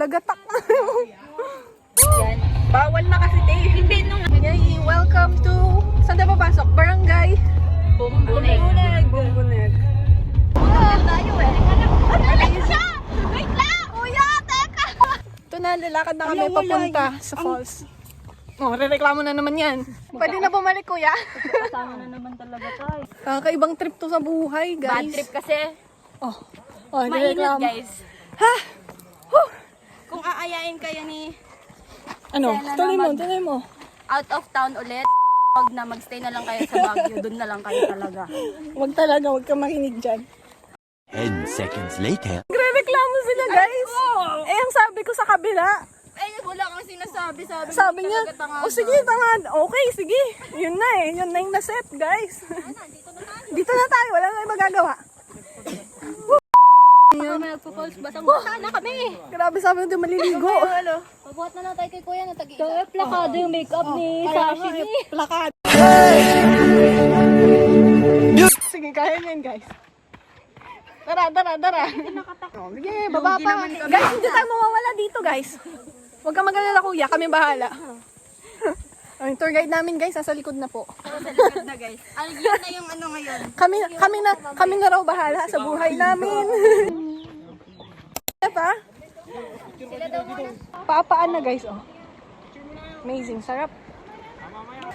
Gagatak na. Bawal na kasi tayo. Hindi nung... Okay, welcome to... Saan tayo papasok? Barangay? Bumbuneg. Bumbuneg. Tayo eh. Ano siya? Wait lang! Kuya, teka! Ito na, lalakad na kami papunta sa falls. Oh, rereklamo na naman yan. Pwede na bumalik, kuya. Kasama na naman talaga tayo. Kakaibang trip to sa buhay, guys. Bad trip kasi. Oh, Mainit, rereklamo. guys. Ha? Huh. Kung aayain kayo ni Ano? Sana Tuloy mo, naman. tuloy mo. out of town ulit, wag na magstay na lang kayo sa Baguio. Doon na lang kayo talaga. Wag talaga, wag ka makinig dyan. 10 seconds later. Nagre-reklamo sila, guys. Eh, ang sabi ko sa kabila, Eh, wala kang sinasabi. sabi niya, o sige, tanga. Okay, sige. Yun na eh. Yun na yung naset, guys. Dito na tayo. Wala na yung magagawa. Kami nagpo-falls, basang-basa na kami. Grabe, sabi ko, di maliligo. Pabuhat na lang tayo kay Kuya na tag-iisa. Plakado yung makeup ni Sashi. Plakad. Sige, kaya niyan, guys. Tara. Oh, sige, baba pa. Guys, hindi tayo mawawala dito, guys. Huwag kang mag-alala, kuya. Kami bahala. Ang tour guide namin, guys, nasa likod na po. Na guys. Yun na yung ano ngayon. Kami na raw bahala sa buhay namin. Pa? Paapaan na, guys, oh. Amazing, sarap.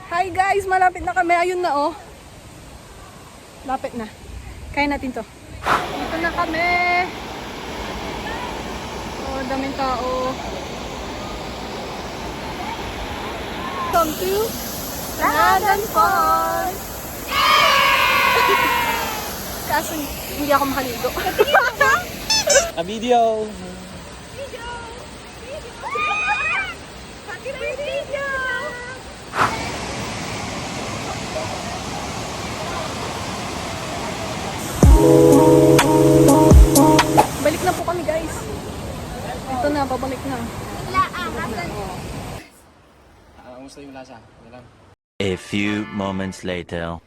Hi, guys, malapit na kami. Ayun na, oh. Lapit na. Kaya natin to. Dito na kami. Oh, daming tao. Welcome to Tanadan Falls! Kaso hindi ako makaligo. A video. Balik na po kami, guys. Ito na, pabalik na. Kamusta yung lasa? A few moments later.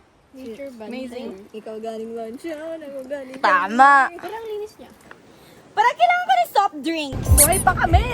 Amazing. Ikaw galing lunch yun, ako galing. Tama. Parang linis niya. Parang kailangan ko ng soft drinks. Buhay pa kami.